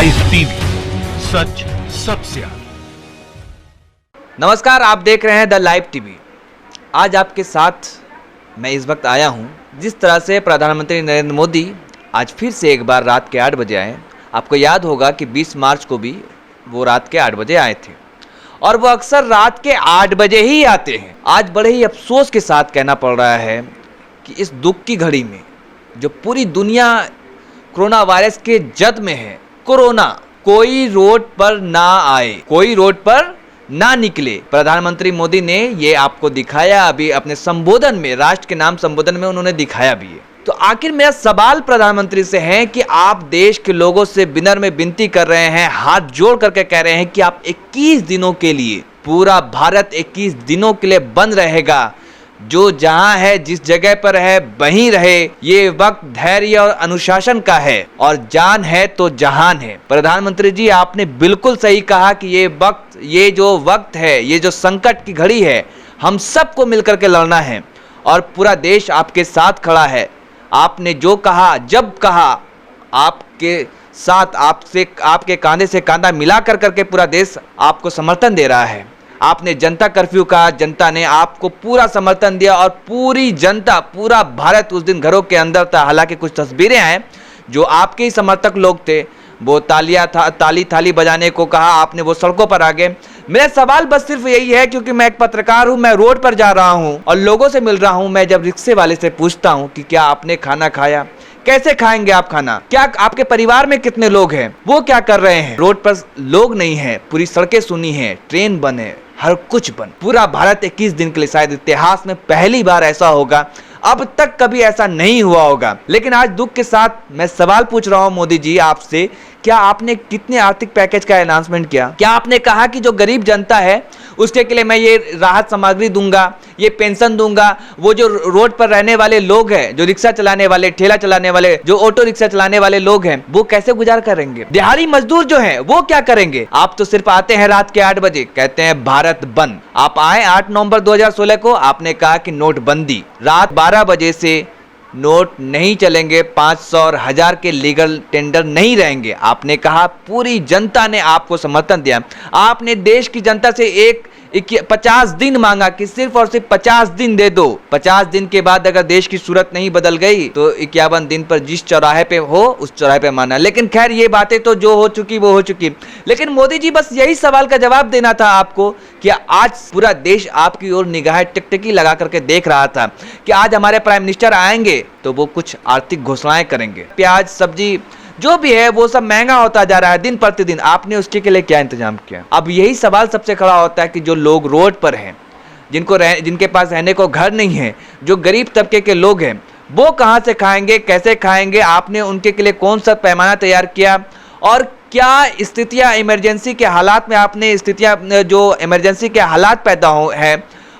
Live TV, सच सबसे आगे। नमस्कार, आप देख रहे हैं द लाइव टीवी। आज आपके साथ मैं इस वक्त आया हूं, जिस तरह से प्रधानमंत्री नरेंद्र मोदी आज फिर से एक बार रात के 8 बजे आए। आपको याद होगा कि 20 मार्च को भी वो रात के 8 बजे आए थे और वो अक्सर रात के 8 बजे ही आते हैं। आज बड़े ही अफसोस के साथ कहना पड़ रहा है कि इस दुख की घड़ी में जो पूरी दुनिया कोरोना वायरस के जद में है, कोरोना, कोई रोड पर ना आए, कोई रोड पर ना निकले। प्रधानमंत्री मोदी ने ये आपको दिखाया अभी अपने संबोधन में, राष्ट्र के नाम संबोधन में उन्होंने दिखाया भी है। तो आखिर मेरा सवाल प्रधानमंत्री से है कि आप देश के लोगों से विनम्र में विनती कर रहे हैं, हाथ जोड़ करके कह रहे हैं कि आप 21 दिनों के लिए, पूरा भारत 21 दिनों के लिए बंद रहेगा। जो जहां है, जिस जगह पर है, वहीं रहे। ये वक्त धैर्य और अनुशासन का है और जान है तो जहान है। प्रधानमंत्री जी, आपने बिल्कुल सही कहा कि ये जो वक्त है, ये जो संकट की घड़ी है, हम सबको मिलकर के लड़ना है और पूरा देश आपके साथ खड़ा है। आपने जो कहा, जब कहा, आपके साथ, आपके कंधे से कंधा मिला कर करके पूरा देश आपको समर्थन दे रहा है। आपने जनता कर्फ्यू कहा, जनता ने आपको पूरा समर्थन दिया और पूरी जनता, पूरा भारत उस दिन घरों के अंदर था। हालांकि कुछ तस्वीरें हैं जो आपके ही समर्थक लोग थे, वो ताली थाली बजाने को कहा, आपने वो सड़कों पर आ गए। मेरा सवाल बस सिर्फ यही है, क्योंकि मैं एक पत्रकार हूं, मैं रोड पर जा रहा हूं और लोगों से मिल रहा हूं। मैं जब रिक्शे वाले से पूछता हूं कि क्या आपने खाना खाया, कैसे खाएंगे आप खाना, क्या आपके परिवार में कितने लोग हैं, वो क्या कर रहे हैं। रोड पर लोग नहीं है, पूरी सड़कें सुनी है, ट्रेन बंद है, हर कुछ बंद। पूरा भारत 21 दिन के लिए, शायद इतिहास में पहली बार ऐसा होगा, अब तक कभी ऐसा नहीं हुआ होगा। लेकिन आज दुख के साथ मैं सवाल पूछ रहा हूं मोदी जी आपसे, क्या आपने कितने आर्थिक पैकेज का अनाउंसमेंट किया? क्या आपने कहा कि जो गरीब जनता है उसके के लिए मैं ये राहत सामग्री दूंगा, ये पेंशन दूंगा? वो जो रोड पर रहने वाले लोग हैं, जो रिक्शा चलाने वाले, ठेला चलाने वाले, जो ऑटो रिक्शा चलाने वाले लोग हैं, वो कैसे गुजार करेंगे? दिहाड़ी मजदूर जो है वो क्या करेंगे? आप तो सिर्फ आते हैं रात के 8 बजे, कहते हैं भारत बंद। आप आए 8 नवंबर 2016 को, आपने कहा कि नोटबंदी, रात 12 बजे से नोट नहीं चलेंगे, 500 और 1000 के लीगल टेंडर नहीं रहेंगे। आपने कहा, पूरी जनता ने आपको समर्थन दिया। आपने देश की जनता से 50 दिन मांगा कि सिर्फ और सिर्फ 50 दिन दे दो। 50 दिन के बाद अगर देश की सूरत नहीं बदल गई तो 51 दिन पर जिस चौराहे पे हो उस चौराहे पे माना। लेकिन खैर, ये बातें तो जो हो चुकी वो हो चुकी। लेकिन मोदी जी, बस यही सवाल का जवाब देना था आपको कि आज पूरा देश आपकी ओर निगाहें टिकटिकी लगा करके देख रहा था कि आज हमारे प्राइम मिनिस्टर आएंगे तो वो कुछ आर्थिक घोषणाएं करेंगे। प्याज, सब्जी जो भी है वो सब महंगा होता जा रहा है दिन प्रतिदिन। आपने उसके लिए क्या इंतजाम किया? अब यही सवाल सबसे खड़ा होता है कि जो लोग रोड पर हैं, जिनके पास रहने को घर नहीं है, जो गरीब तबके के लोग हैं, वो कहां से खाएंगे, कैसे खाएंगे? आपने उनके लिए कौन सा पैमाना तैयार किया और क्या स्थितियां, इमरजेंसी के हालात में आपने स्थितियां, जो इमरजेंसी के हालात पैदा हो है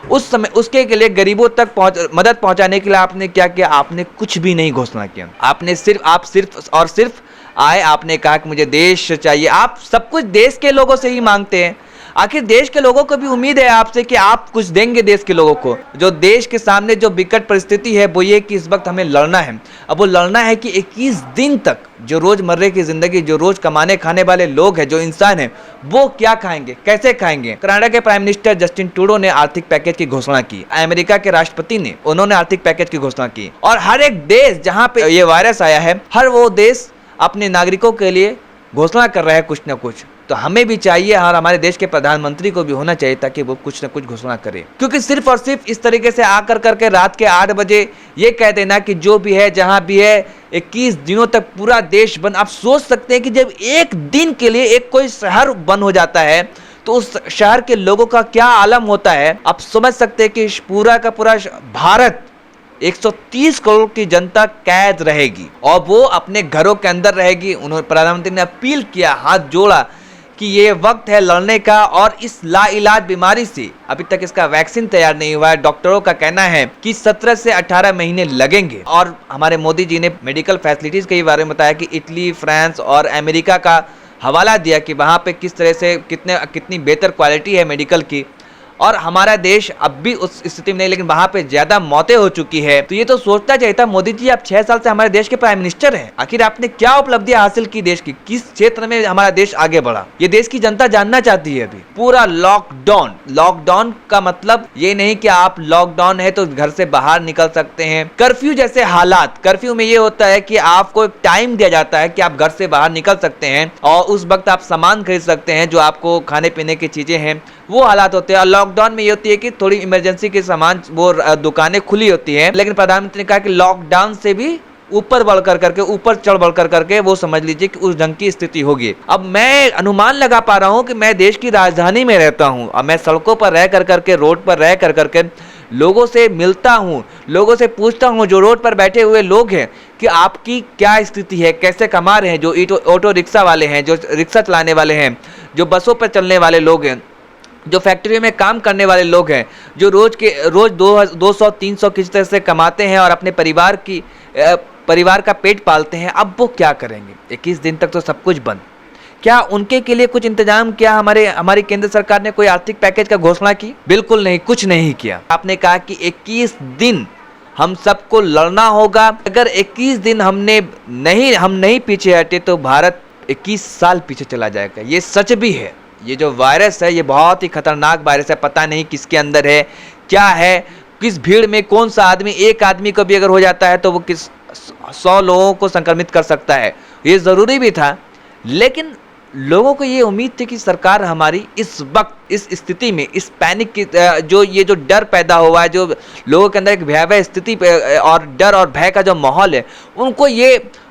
उस समय, उसके लिए गरीबों तक मदद पहुंचाने के लिए आपने क्या किया? आपने कुछ भी नहीं घोषणा किया। आप सिर्फ आए, आपने कहा कि मुझे देश चाहिए। आप सब कुछ देश के लोगों से ही मांगते हैं। आखिर देश के लोगों को भी उम्मीद है आपसे कि आप कुछ देंगे देश के लोगों को। जो देश के सामने जो विकट परिस्थिति है वो ये कि इस वक्त हमें लड़ना है। अब वो लड़ना है कि 21 दिन तक जो रोजमर्रे की जिंदगी, जो रोज कमाने खाने वाले लोग हैं, जो इंसान हैं, वो क्या खाएंगे, कैसे खाएंगे? कनाडा के प्राइम मिनिस्टर जस्टिन ट्रूडो ने आर्थिक पैकेज की घोषणा की। अमेरिका के राष्ट्रपति ने, उन्होंने आर्थिक पैकेज की घोषणा की। और हर एक देश जहां पे ये वायरस आया है, हर वो देश अपने नागरिकों के लिए घोषणा कर रहा है कुछ ना कुछ। तो हमें भी चाहिए और हमारे देश के प्रधानमंत्री को भी होना चाहिए ताकि वो कुछ न कुछ घोषणा करे। क्योंकि सिर्फ और सिर्फ इस तरीके से आकर करके रात के 8 बजे ये कह देना कि जो भी है, जहां भी है, 21 दिनों तक पूरा देश बंद। आप सोच सकते हैं कि जब एक दिन के लिए एक कोई शहर बंद हो जाता है तो उस शहर के लोगों का क्या आलम होता है। आप समझ सकते हैं कि पूरा का पूरा भारत, 130 करोड़ की जनता कैद रहेगी और वो अपने घरों के अंदर रहेगी। उन्होंने, प्रधानमंत्री ने अपील किया, हाथ जोड़ा कि ये वक्त है लड़ने का और इस लाइलाज बीमारी से अभी तक इसका वैक्सीन तैयार नहीं हुआ है। डॉक्टरों का कहना है कि 17 से 18 महीने लगेंगे। और हमारे मोदी जी ने मेडिकल फैसिलिटीज के बारे में बताया कि इटली, फ्रांस और अमेरिका का हवाला दिया कि वहाँ पे किस तरह से कितनी बेहतर क्वालिटी है मेडिकल की। और हमारा देश अब भी उस स्थिति में नहीं, लेकिन वहां पे ज्यादा मौतें हो चुकी है। तो ये तो सोचना चाहिए था मोदी जी, आप 6 साल से हमारे देश के प्राइम मिनिस्टर हैं, आखिर आपने क्या उपलब्धियां हासिल की देश की, किस क्षेत्र में हमारा देश आगे बढ़ा, ये देश की जनता जानना चाहती है। अभी पूरा लॉकडाउन, लॉकडाउन का मतलब ये नहीं कि आप लॉकडाउन है तो घर से बाहर निकल सकते हैं। कर्फ्यू जैसे हालात, कर्फ्यू में ये होता है कि आपको एक टाइम दिया जाता है कि आप घर से बाहर निकल सकते हैं और उस वक्त आप सामान खरीद सकते हैं, जो आपको खाने पीने की चीजें हैं वो हालात होते हैं। और लॉकडाउन में ये होती है कि थोड़ी इमरजेंसी के सामान, वो दुकानें खुली होती हैं, लेकिन प्रधानमंत्री ने कहा कि लॉकडाउन से भी ऊपर बढ़कर करके, ऊपर चढ़ बढ़कर करके वो समझ लीजिए कि उस ढंग की स्थिति होगी। अब मैं अनुमान लगा पा रहा हूं कि मैं देश की राजधानी में रहता हूं और मैं सड़कों पर रह कर करके, रोड पर रह कर करके लोगों से मिलता हूं, लोगों से पूछता हूं, जो रोड पर बैठे हुए लोग हैं कि आपकी क्या स्थिति है, कैसे कमा रहे हैं, जो ऑटो रिक्शा वाले हैं, जो रिक्शा चलाने वाले हैं, जो बसों पर चलने वाले लोग हैं, जो फैक्ट्री में काम करने वाले लोग हैं, जो रोज 200-300 किस तरह से कमाते हैं और अपने परिवार का पेट पालते हैं, अब वो क्या करेंगे? 21 दिन तक तो सब कुछ बंद। क्या उनके के लिए कुछ इंतजाम किया हमारी केंद्र सरकार ने? कोई आर्थिक पैकेज का घोषणा की? बिल्कुल नहीं, कुछ नहीं किया। आपने कहा कि 21 दिन हम सबको लड़ना होगा, अगर 21 दिन हम नहीं पीछे हटे तो भारत 21 साल पीछे चला जाएगा। ये सच भी है। ये जो वायरस है ये बहुत ही खतरनाक वायरस है, पता नहीं किसके अंदर है, क्या है, किस भीड़ में कौन सा आदमी, एक आदमी को भी अगर हो जाता है तो वो 100 लोगों को संक्रमित कर सकता है। ये जरूरी भी था, लेकिन लोगों को ये उम्मीद थी कि सरकार हमारी इस वक्त, इस स्थिति में, इस पैनिक की जो डर पैदा हुआ है, जो लोगों के अंदर एक भयावह स्थिति और डर और भय का जो माहौल है,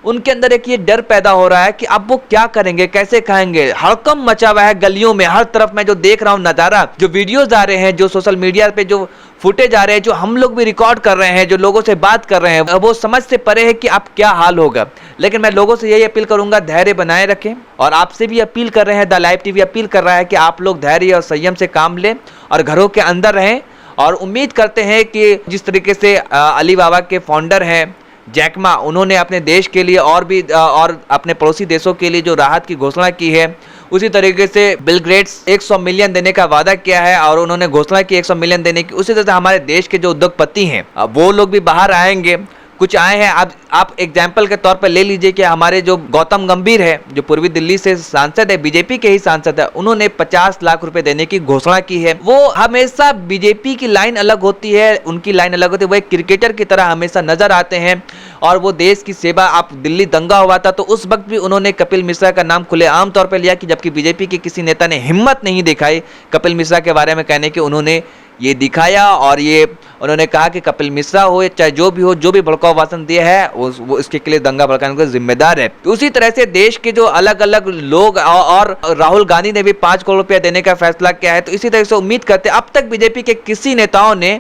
उनके अंदर एक ये डर पैदा हो रहा है कि अब वो क्या करेंगे, कैसे खाएंगे। हड़कंप मचा हुआ है गलियों में, हर तरफ मैं जो देख रहा हूँ नज़ारा, जो वीडियोज आ रहे हैं, जो सोशल मीडिया पे जो फुटेज आ रहे हैं, जो हम लोग भी रिकॉर्ड कर रहे हैं, जो लोगों से बात कर रहे हैं, वो समझ से परे है कि अब क्या हाल होगा। लेकिन मैं लोगों से यही अपील करूंगा, धैर्य बनाए रखें, और आपसे भी अपील कर रहे हैं, द लाइव टीवी अपील कर रहा है कि आप लोग धैर्य और संयम से काम लें और घरों के अंदर रहें। और उम्मीद करते हैं कि जिस तरीके से अली बाबा के फाउंडर हैं जैक मा, उन्होंने अपने देश के लिए और अपने पड़ोसी देशों के लिए जो राहत की घोषणा की है, उसी तरीके से बिल गेट्स 100 मिलियन देने का वादा किया है और उन्होंने घोषणा की 100 मिलियन देने की। उसी तरह से हमारे देश के जो उद्योगपति हैं वो लोग भी बाहर आएंगे, कुछ आए हैं। आप एग्जाम्पल के तौर पर ले लीजिए कि हमारे जो गौतम गंभीर है, जो पूर्वी दिल्ली से सांसद है, बीजेपी के ही सांसद है, उन्होंने 50 लाख रुपए देने की घोषणा की है। वो हमेशा, बीजेपी की लाइन अलग होती है, उनकी लाइन अलग होती है, वो एक क्रिकेटर की तरह हमेशा नजर आते हैं और वो देश की सेवा। आप दिल्ली दंगा हुआ था तो उस वक्त भी उन्होंने कपिल मिश्रा का नाम खुलेआम तौर पर लिया, कि जबकि बीजेपी के किसी नेता ने हिम्मत नहीं दिखाई कपिल मिश्रा के बारे में कहने की, उन्होंने ये दिखाया। और ये उन्होंने कहा कि कपिल मिश्रा हो, चाहे जो भी हो, जो भी भड़काऊ भाषण दिया है वो इसके लिए दंगा भड़काने का जिम्मेदार है। तो उसी तरह से देश के जो अलग अलग लोग, और राहुल गांधी ने भी 5 करोड़ रुपया देने का फैसला किया है। तो इसी तरह से उम्मीद करते, अब तक बीजेपी के किसी नेताओं ने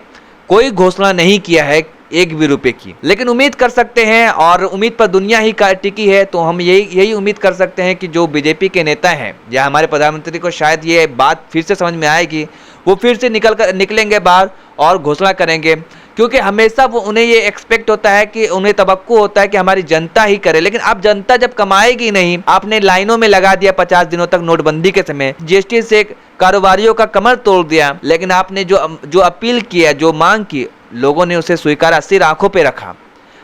कोई घोषणा नहीं किया है 1 भी रुपए की, लेकिन उम्मीद कर सकते हैं, और उम्मीद पर दुनिया ही टिकी है। तो हम यही उम्मीद कर सकते हैं कि जो बीजेपी के नेता हैं या हमारे प्रधानमंत्री को शायद ये बात फिर से समझ में आएगी, वो फिर से निकलेंगे बाहर और घोषणा करेंगे, क्योंकि हमेशा वो उन्हें ये एक्सपेक्ट होता है, कि उन्हें तवक्को होता है कि हमारी जनता ही करे। लेकिन अब जनता जब कमाएगी नहीं, आपने लाइनों में लगा दिया 50 दिनों तक नोटबंदी के समय, जीएसटी से कारोबारियों का कमर तोड़ दिया, लेकिन आपने जो अपील किया, जो मांग की, लोगों ने उसे स्वीकारा, सिर आंखों पे रखा।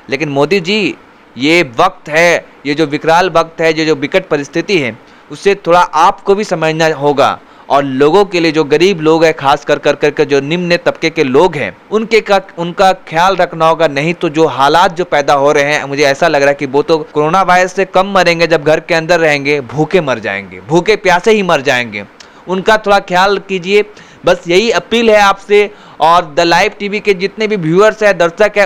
लेकिन मोदी जी, ये वक्त है, ये जो विकराल वक्त है, जो विकट परिस्थिति है, उससे थोड़ा आपको भी समझना होगा, और लोगों के लिए, जो गरीब लोग हैं, खास कर जो निम्न तबके के लोग हैं, उनका ख्याल रखना होगा। नहीं तो जो हालात जो पैदा हो रहे हैं, मुझे ऐसा लग रहा है कि वो तो कोरोना वायरस से कम मरेंगे जब घर के अंदर रहेंगे, भूखे मर जाएंगे, भूखे प्यासे ही मर जाएंगे। उनका थोड़ा ख्याल कीजिए, बस यही अपील है आपसे। और द लाइव टीवी के जितने भी व्यूअर्स हैं, दर्शक हैं,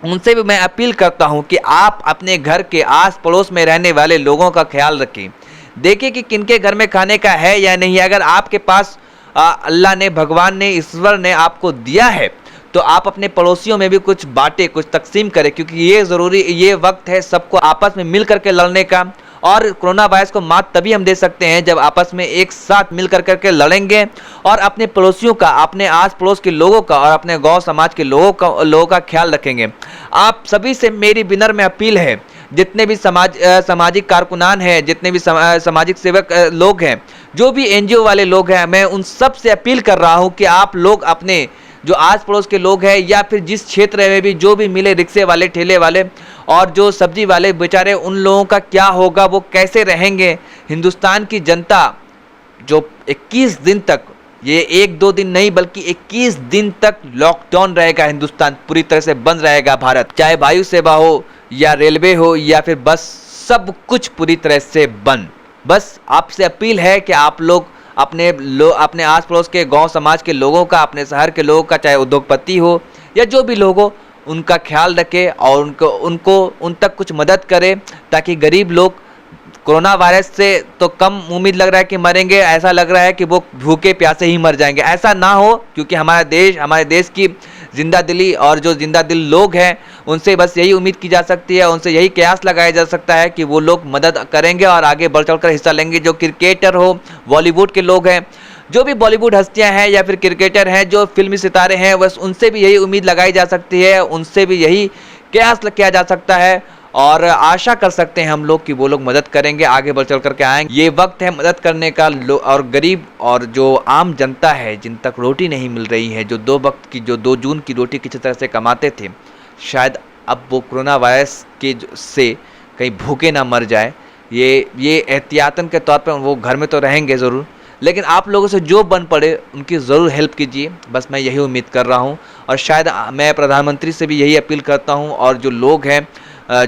उनसे भी मैं अपील करता हूं कि आप अपने घर के आस पड़ोस में रहने वाले लोगों का ख्याल रखें। देखिए कि किनके घर में खाने का है या नहीं। अगर आपके पास अल्लाह ने, भगवान ने, ईश्वर ने आपको दिया है, तो आप अपने पड़ोसियों में भी कुछ बांटे, कुछ तकसीम करें, क्योंकि ये वक्त है सबको आपस में मिल करके लड़ने का। और कोरोना वायरस को मात तभी हम दे सकते हैं जब आपस में एक साथ मिल करके लड़ेंगे, और अपने पड़ोसियों का, अपने आस पड़ोस के लोगों का, और अपने गांव समाज के लोगों का ख्याल रखेंगे। आप सभी से मेरी विनम्र में अपील है, जितने भी सामाजिक कारकुनान हैं, जितने भी सामाजिक सेवक लोग हैं, जो भी एनजीओ वाले लोग हैं, मैं उन सब से अपील कर रहा हूं कि आप लोग अपने जो आस पड़ोस के लोग हैं या फिर जिस क्षेत्र में भी जो भी मिले, रिक्शे वाले, ठेले वाले और जो सब्जी वाले बेचारे, उन लोगों का क्या होगा, वो कैसे रहेंगे। हिंदुस्तान की जनता जो 21 दिन तक, ये 1-2 दिन नहीं बल्कि 21 दिन तक लॉकडाउन रहेगा, हिंदुस्तान पूरी तरह से बंद रहेगा भारत, चाहे वायु सेवा हो या रेलवे हो या फिर बस, सब कुछ पूरी तरह से बंद। बस आपसे अपील है कि आप लोग अपने आस पड़ोस के गांव समाज के लोगों का, अपने शहर के लोगों का, चाहे उद्योगपति हो या जो भी लोग हो, उनका ख्याल रखें और उन तक कुछ मदद करें, ताकि गरीब लोग कोरोना वायरस से तो कम उम्मीद लग रहा है कि मरेंगे, ऐसा लग रहा है कि वो भूखे प्यासे ही मर जाएंगे। ऐसा ना हो, क्योंकि हमारे देश की जिंदा दिली और जो जिंदा दिल लोग हैं, उनसे बस यही उम्मीद की जा सकती है, उनसे यही कयास लगाया जा सकता है कि वो लोग मदद करेंगे और आगे बढ़ चढ़ कर हिस्सा लेंगे। जो क्रिकेटर हो, बॉलीवुड के लोग हैं, जो भी बॉलीवुड हस्तियां हैं या फिर क्रिकेटर हैं, जो फिल्मी सितारे हैं, बस उनसे भी यही उम्मीद लगाई जा सकती है, उनसे भी यही कयास किया जा सकता है और आशा कर सकते हैं हम लोग कि वो लोग मदद करेंगे, आगे बढ़ चल करके आएंगे। ये वक्त है मदद करने का। और गरीब और जो आम जनता है, जिन तक रोटी नहीं मिल रही है, जो 2 वक्त की, जो 2 जून की रोटी किसी तरह से कमाते थे, शायद अब वो कोरोना वायरस के से कहीं भूखे ना मर जाए। ये एहतियातन के तौर पर वो घर में तो रहेंगे ज़रूर, लेकिन आप लोगों से जो बन पड़े उनकी ज़रूर हेल्प कीजिए। बस मैं यही उम्मीद कर रहा हूँ और शायद मैं प्रधानमंत्री से भी यही अपील करता हूँ और जो लोग हैं,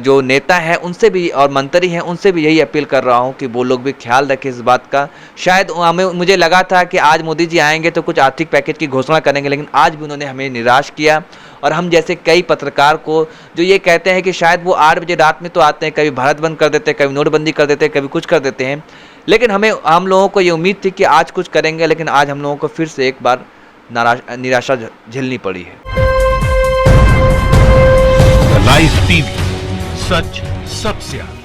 जो नेता हैं, उनसे भी और मंत्री हैं, उनसे भी यही अपील कर रहा हूं कि वो लोग भी ख्याल रखें इस बात का। शायद मुझे लगा था कि आज मोदी जी आएंगे तो कुछ आर्थिक पैकेज की घोषणा करेंगे, लेकिन आज भी उन्होंने हमें निराश किया। और हम जैसे कई पत्रकार को जो ये कहते हैं कि शायद वो 8 बजे रात में तो आते हैं, कभी भारत बंद कर देते हैं, कभी नोटबंदी कर देते हैं, कभी कुछ कर देते हैं, लेकिन हम लोगों को ये उम्मीद थी कि आज कुछ करेंगे, लेकिन आज हम लोगों को फिर से एक बार निराशा झेलनी पड़ी है। लाइव टीवी, सच सबसे आगे।